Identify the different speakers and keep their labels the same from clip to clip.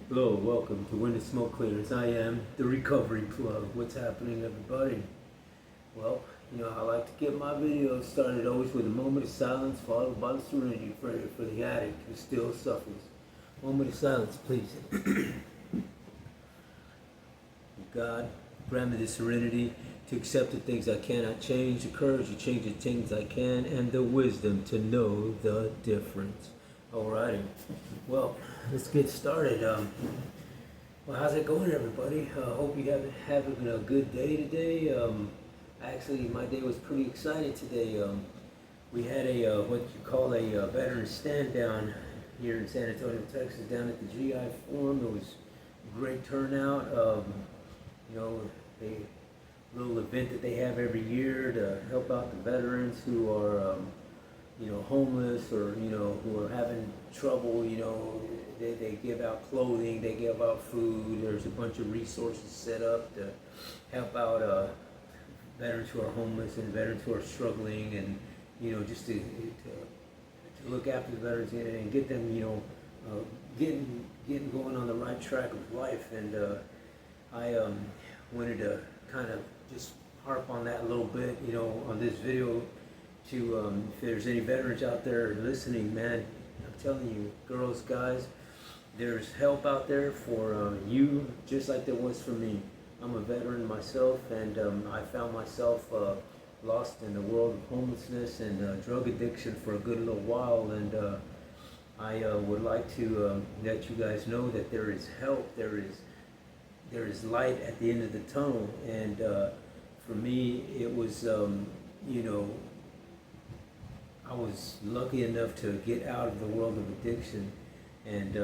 Speaker 1: Hello, welcome to When the Smoke Clears. I am the Recovery Plug. What's happening, everybody? Well, I like to get my videos started always with a moment of silence followed by the serenity for the addict who still suffers. Moment of silence, please. God, grant me the serenity to accept the things I cannot change, the courage to change the things I can, and the wisdom to know the difference. Alrighty. Well, let's get started. Well, how's it going, everybody? Hope you having a good day today. Actually, my day was pretty exciting today. We had a what you call a veteran stand down here in San Antonio, Texas, down at the GI Forum. It was a great turnout. A little event that they have every year to help out the veterans who are homeless or, who are having trouble. They give out clothing, they give out food. There's a bunch of resources set up to help out veterans who are homeless and veterans who are struggling, and, just to look after the veterans and get them, getting going on the right track of life. And I wanted to kind of just harp on that a little bit, on this video to, if there's any veterans out there listening, man, I'm telling you, girls, guys, there's help out there for you, just like there was for me. I'm a veteran myself, and I found myself lost in the world of homelessness and drug addiction for a good little while, and I would like to let you guys know that there is help, there is light at the end of the tunnel. And for me, it was, I was lucky enough to get out of the world of addiction, and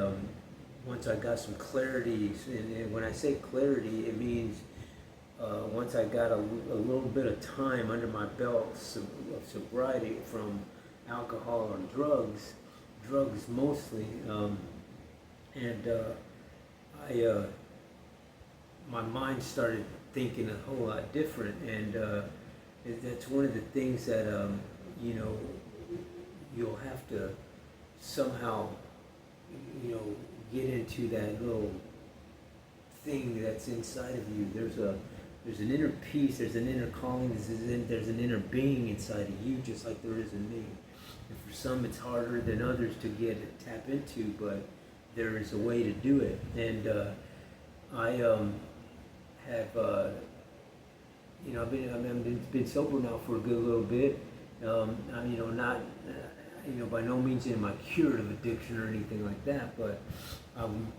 Speaker 1: once I got some clarity, and when I say clarity, it means once I got a little bit of time under my belt of sobriety from alcohol or drugs mostly, and my mind started thinking a whole lot different, and that's one of the things that you'll have to somehow, get into that little thing that's inside of you. There's an inner peace, there's an inner calling, there's an inner being inside of you, just like there is in me. And for some, it's harder than others to tap into, but there is a way to do it. And I have, I've been sober now for a good little bit. I'm, not, by no means in my curative addiction or anything like that, but I'm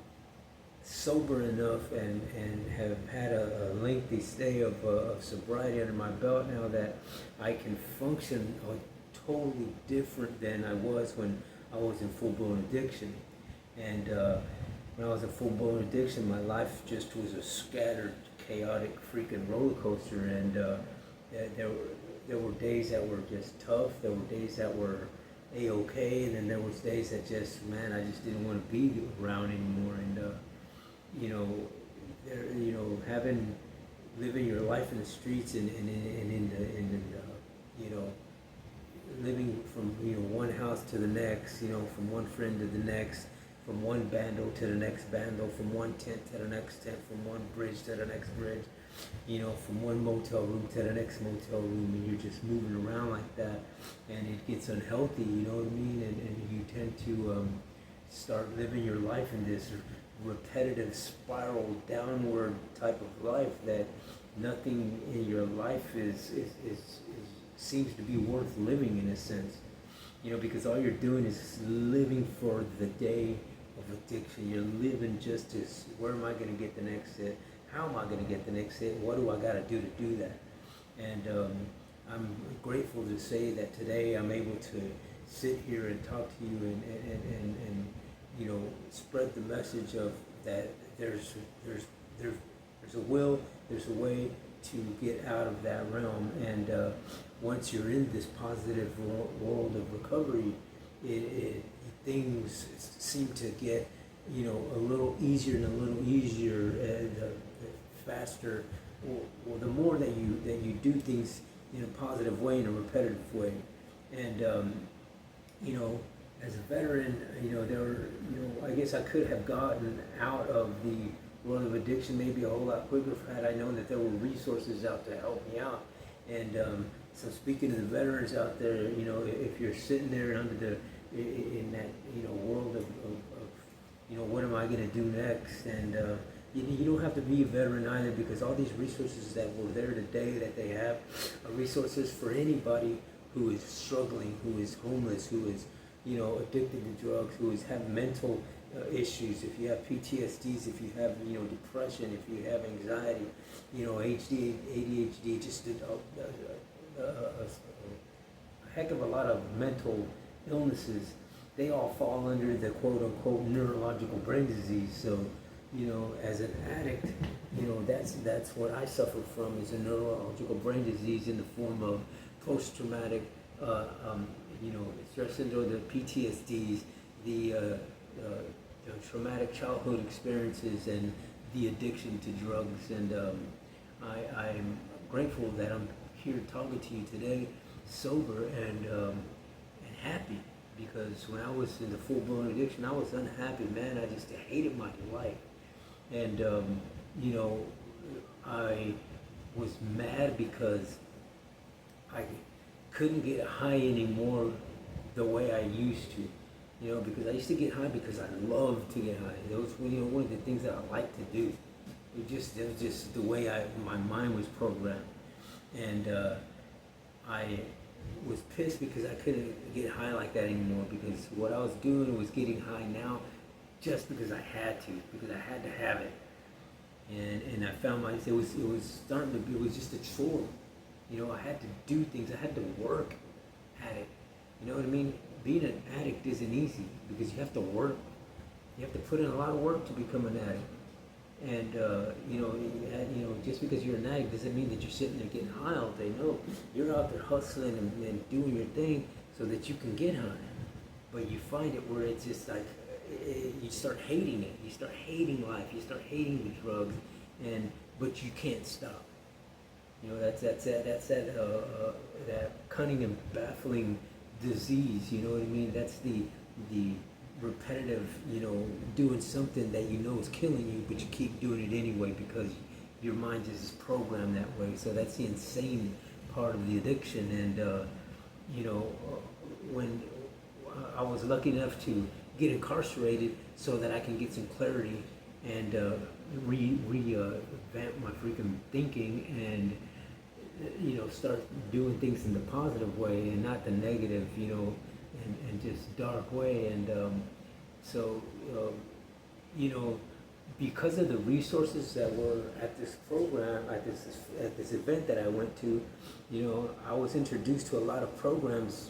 Speaker 1: sober enough and have had a lengthy stay of sobriety under my belt now that I can function totally different than I was when I was in full-blown addiction. And when I was in full-blown addiction, my life just was a scattered, chaotic, freaking roller coaster, and there were days that were just tough. There were days that were a-okay, and then there was days that just, man, I just didn't want to be around anymore. And living your life in the streets and living from one house to the next, from one friend to the next, from one bando to the next bando, from one tent to the next tent, from one bridge to the next bridge, from one motel room to the next motel room, and you're just moving around like that, and it gets unhealthy, you know what I mean? And you tend to start living your life in this repetitive spiral downward type of life that nothing in your life is seems to be worth living, in a sense, because all you're doing is living for the day of addiction. You're living just as, where am I going to get the next hit? How am I going to get the next hit? What do I got to do that? And I'm grateful to say that today I'm able to sit here and talk to you and spread the message of that there's a will, there's a way to get out of that realm. And once you're in this positive world of recovery, things seem to get a little easier and a little easier, and faster. Well, the more that you do things in a positive way, in a repetitive way, and as a veteran, there were, I guess I could have gotten out of the world of addiction maybe a whole lot quicker had I known that there were resources out to help me out. And so speaking to the veterans out there, if you're sitting there under in that, world of what am I going to do next? And you don't have to be a veteran either, because all these resources that were there today that they have are resources for anybody who is struggling, who is homeless, who is, addicted to drugs, who is have mental issues. If you have PTSDs, if you have, depression, if you have anxiety, ADHD, just a heck of a lot of mental illnesses, they all fall under the quote-unquote neurological brain disease. So, as an addict, that's what I suffer from, is a neurological brain disease in the form of post-traumatic, stress syndrome, the PTSDs, the traumatic childhood experiences, and the addiction to drugs. And I'm grateful that I'm here talking to you today, sober and happy, because when I was in the full-blown addiction, I was unhappy, man. I just hated my life. And, I was mad because I couldn't get high anymore the way I used to. Because I used to get high because I loved to get high. It was, one of the things that I liked to do. It was just the way my mind was programmed. And I was pissed because I couldn't get high like that anymore, because what I was doing was getting high now just because I had to, because I had to have it. And I found myself, it was just a chore. I had to do things, I had to work at it. You know what I mean? Being an addict isn't easy, because you have to work. You have to put in a lot of work to become an addict. And, just because you're an addict doesn't mean that you're sitting there getting high all day. No, you're out there hustling and doing your thing so that you can get high. But you find it where it's just like, you start hating it. You start hating life. You start hating the drugs, but you can't stop. That's that cunning and baffling disease. You know what I mean? That's the repetitive, doing something that is killing you, but you keep doing it anyway because your mind is just programmed that way. So that's the insane part of the addiction. And when I was lucky enough to get incarcerated so that I can get some clarity and revamp my freaking thinking, and start doing things in the positive way and not the negative, and just dark way. And because of the resources that were at this program, at this event that I went to, I was introduced to a lot of programs,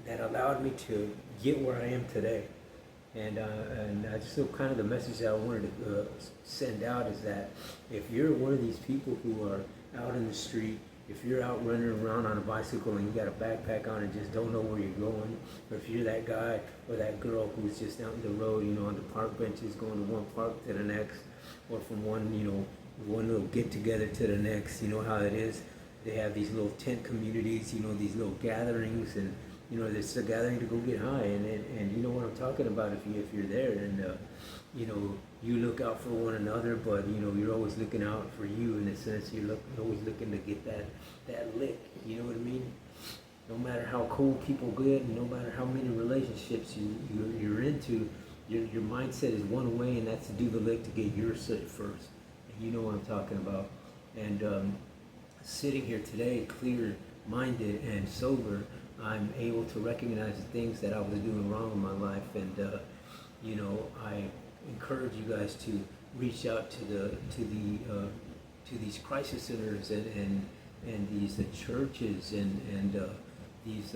Speaker 1: that allowed me to get where I am today. And I just feel kind of the message that I wanted to send out is that if you're one of these people who are out in the street, if you're out running around on a bicycle and you got a backpack on and just don't know where you're going, or if you're that guy or that girl who's just out in the road, on the park benches, going to one park to the next, or from one little get together to the next, how it is. They have these little tent communities, these little gatherings, and it's a gathering to go get high, and you know what I'm talking about if you're there, and you look out for one another, but you're always looking out for you, in a sense. You're always looking to get that lick. You know what I mean? No matter how cool people get, and no matter how many relationships you're into, your mindset is one way, and that's to do the lick to get yours first. And you know what I'm talking about. And sitting here today, clear-minded and sober, I'm able to recognize the things that I was doing wrong in my life, and I encourage you guys to reach out to these crisis centers and these churches and these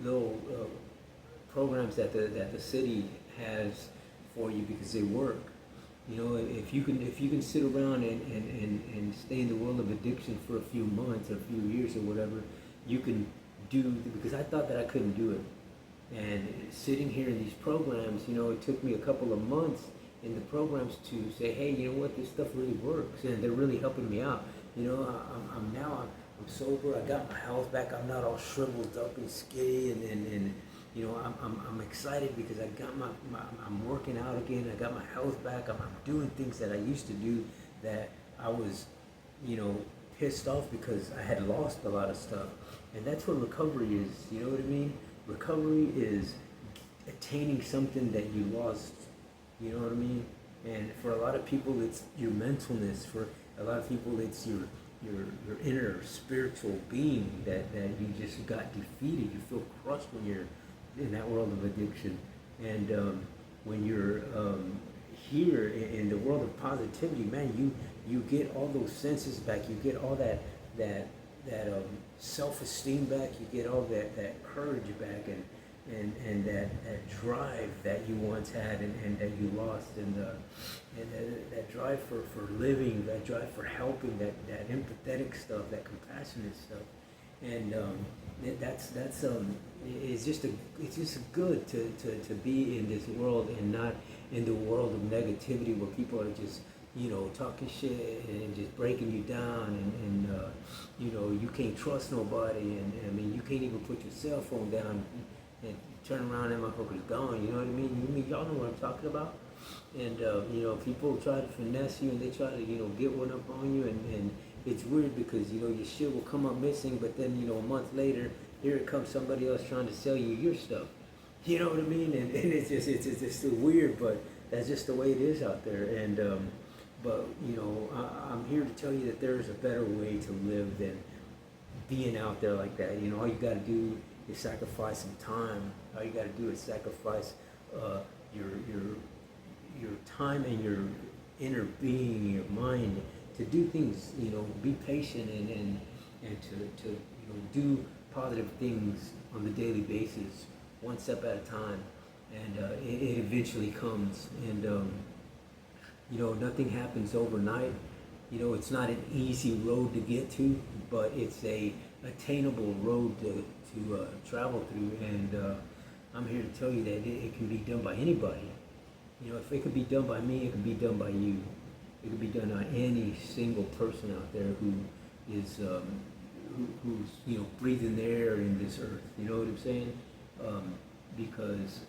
Speaker 1: little programs that the city has for you, because they work. If you can sit around and stay in the world of addiction for a few months or a few years or whatever, you can do, because I thought that I couldn't do it. And sitting here in these programs, it took me a couple of months in the programs to say, hey, you know what, this stuff really works, and they're really helping me out. I'm now I'm sober. I got my health back. I'm not all shriveled up and skinny, and you know, I'm excited because I got I'm working out again. I got my health back. I'm doing things that I used to do that I was, you know, pissed off because I had lost a lot of stuff. And that's what recovery is. You know what I mean? Recovery is attaining something that you lost. You know what I mean? And for a lot of people, it's your mentalness. For a lot of people, it's your inner spiritual being that you just got defeated. You feel crushed when you're in that world of addiction. And when you're here in the world of positivity, man, you get all those senses back. You get all that self-esteem back. You get all that courage back, and that drive that you once had and that you lost, and that drive for living, that drive for helping, that empathetic stuff, that compassionate stuff. And it's just good to be in this world and not in the world of negativity where people are just, you know, talking shit and just breaking you down, and you know, you can't trust nobody, and I mean, you can't even put your cell phone down and turn around and my motherfucker's gone. You know what I mean? Y'all know what I'm talking about. And you know, people try to finesse you and they try to, you know, get one up on you, and it's weird because, you know, your shit will come up missing, but then, you know, a month later, here it comes somebody else trying to sell you your stuff. You know what I mean? And it's just weird, but that's just the way it is out there. And but you know, I'm here to tell you that there's a better way to live than being out there like that. You know, all you got to do is sacrifice some time. All you got to do is sacrifice your time and your inner being, your mind, to do things. You know, be patient and to you know, do positive things on the daily basis, one step at a time, and it eventually comes. And you know, nothing happens overnight. You know, it's not an easy road to get to, but it's a attainable road to travel through. And I'm here to tell you that it can be done by anybody. You know, if it could be done by me, it can be done by you. It could be done by any single person out there who is who's, you know, breathing the air in this earth. You know what I'm saying? Because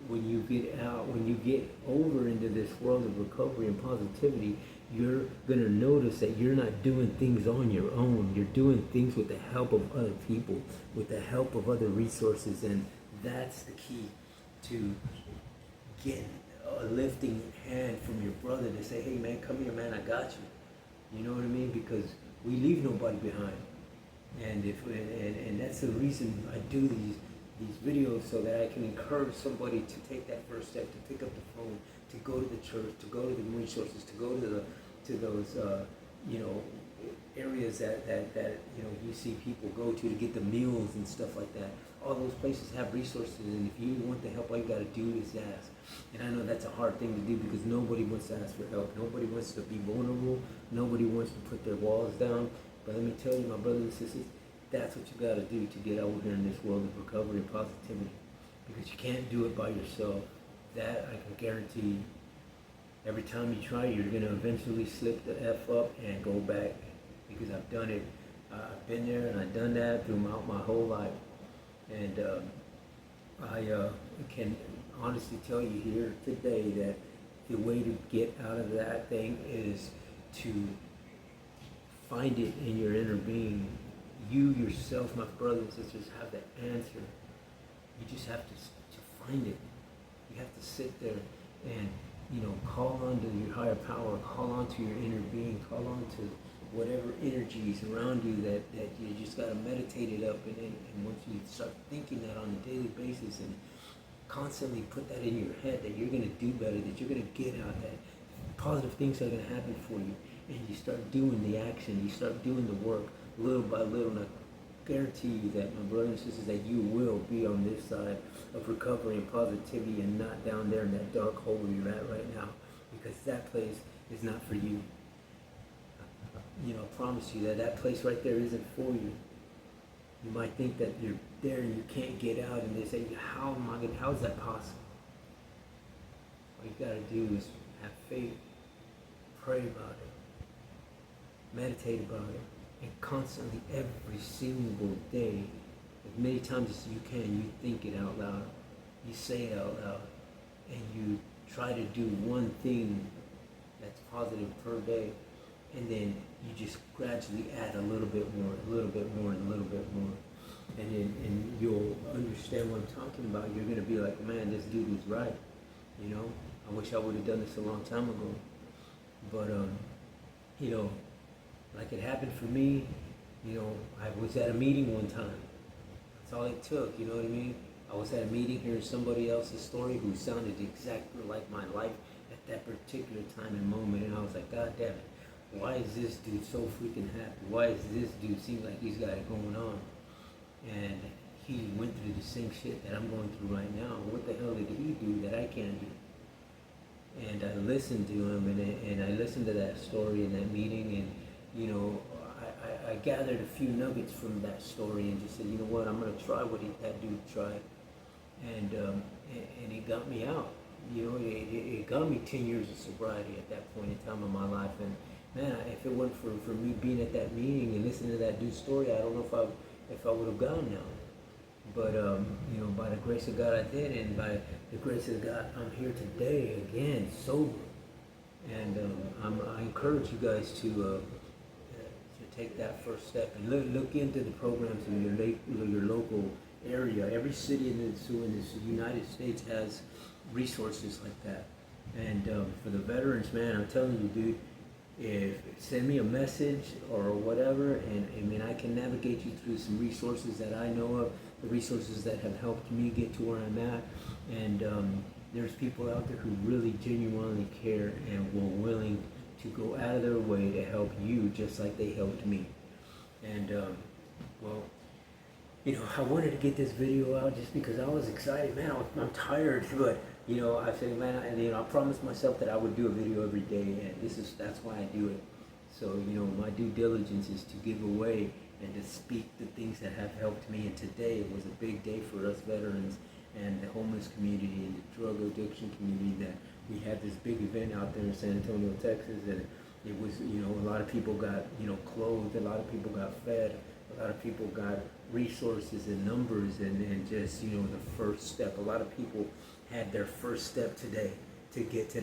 Speaker 1: when you get out, when you get over into this world of recovery and positivity, you're gonna notice that you're not doing things on your own. You're doing things with the help of other people, with the help of other resources, and that's the key to getting a lifting hand from your brother to say, hey man, come here, man, I got you. You know what I mean? Because we leave nobody behind. And and that's the reason I do these videos, so that I can encourage somebody to take that first step, to pick up the phone, to go to the church, to go to the resources, to go to those you know, areas that you know, you see people go to get the meals and stuff like that. All those places have resources, and if you want the help, all you got to do is ask. And I know that's a hard thing to do because nobody wants to ask for help. Nobody wants to be vulnerable. Nobody wants to put their walls down. But let me tell you, my brothers and sisters, that's what you got to do to get out here in this world of recovery and positivity. Because you can't do it by yourself. That I can guarantee you. Every time you try, you're going to eventually slip the F up and go back. Because I've done it. I've been there and I've done that throughout my whole life. And I can honestly tell you here today that the way to get out of that thing is to find it in your inner being. You yourself, my brothers and sisters, have the answer. You just have to find it. You have to sit there and, you know, call on to your higher power, call on to your inner being, call on to whatever energies around you that you just got to meditate it up. And once you start thinking that on a daily basis and constantly put that in your head that you're going to do better, that you're going to get out, that positive things are going to happen for you, and you start doing the action, you start doing the work little by little, and I guarantee you that, my brothers and sisters, that you will be on this side of recovery and positivity and not down there in that dark hole where you're at right now, because that place is not for you. You know, I promise you that that place right there isn't for you. You might think that you're there and you can't get out, and they say, how is that possible? All you gotta do is have faith, pray about it, meditate about it, and constantly every single day, as many times as you can, you think it out loud, you say it out loud, and you try to do one thing that's positive per day, and then you just gradually add a little bit more, a little bit more, and a little bit more. And you'll understand what I'm talking about. You're gonna be like, man, this dude was right. You know, I wish I would have done this a long time ago. But you know, like it happened for me. You know, I was at a meeting one time. That's all it took. You know what I mean? I was at a meeting hearing somebody else's story who sounded exactly like my life at that particular time and moment, and I was like, God damn it, why is this dude so freaking happy? Why is this dude seem like he's got it going on? And he went through the same shit that I'm going through right now. What the hell did he do that I can't do? And I listened to him, and I listened to that story in that meeting, and you know, I gathered a few nuggets from that story and just said, you know what, I'm gonna try what that dude tried, and it got me out. You know, it got me 10 years of sobriety at that point in time in my life, and man, if it weren't for me being at that meeting and listening to that dude's story, I don't know if I would have gone now. But you know, by the grace of God I did, and by the grace of God I'm here today again, sober. And I encourage you guys to take that first step and look into the programs in your local area. Every city in this United States has resources like that. And for the veterans, man, I'm telling you, dude, send me a message or whatever, and I mean, I can navigate you through some resources that I know of, the resources that have helped me get to where I'm at. And there's people out there who really genuinely care and were willing to go out of their way to help you just like they helped me. And well, you know, I wanted to get this video out just because I was excited, man. I'm tired, but you know, I said, man, I promised myself that I would do a video every day, and that's why I do it. So, you know, my due diligence is to give away and to speak the things that have helped me. And today was a big day for us veterans and the homeless community and the drug addiction community, that we had this big event out there in San Antonio, Texas, and it was, you know, a lot of people got, you know, clothed, a lot of people got fed, a lot of people got resources and numbers, and just, you know, the first step. A lot of people had their first step today to get to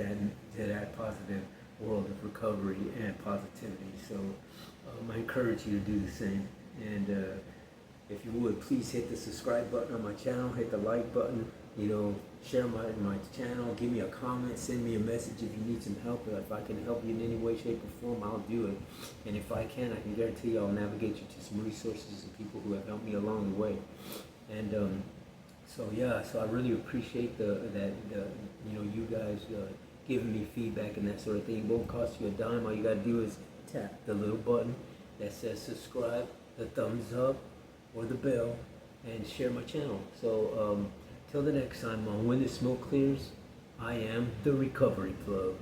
Speaker 1: that positive world of recovery and positivity. So I encourage you to do the same. And if you would, please hit the subscribe button on my channel, hit the like button, you know, share my channel, give me a comment, send me a message if you need some help. If I can help you in any way, shape, or form, I'll do it. And if I can guarantee you I'll navigate you to some resources and people who have helped me along the way. And so yeah, so I really appreciate that you know, you guys giving me feedback and that sort of thing. It won't cost you a dime. All you gotta do is tap the little button that says subscribe, the thumbs up, or the bell, and share my channel. So till the next time on When the Smoke Clears, I am the Recovery Plug.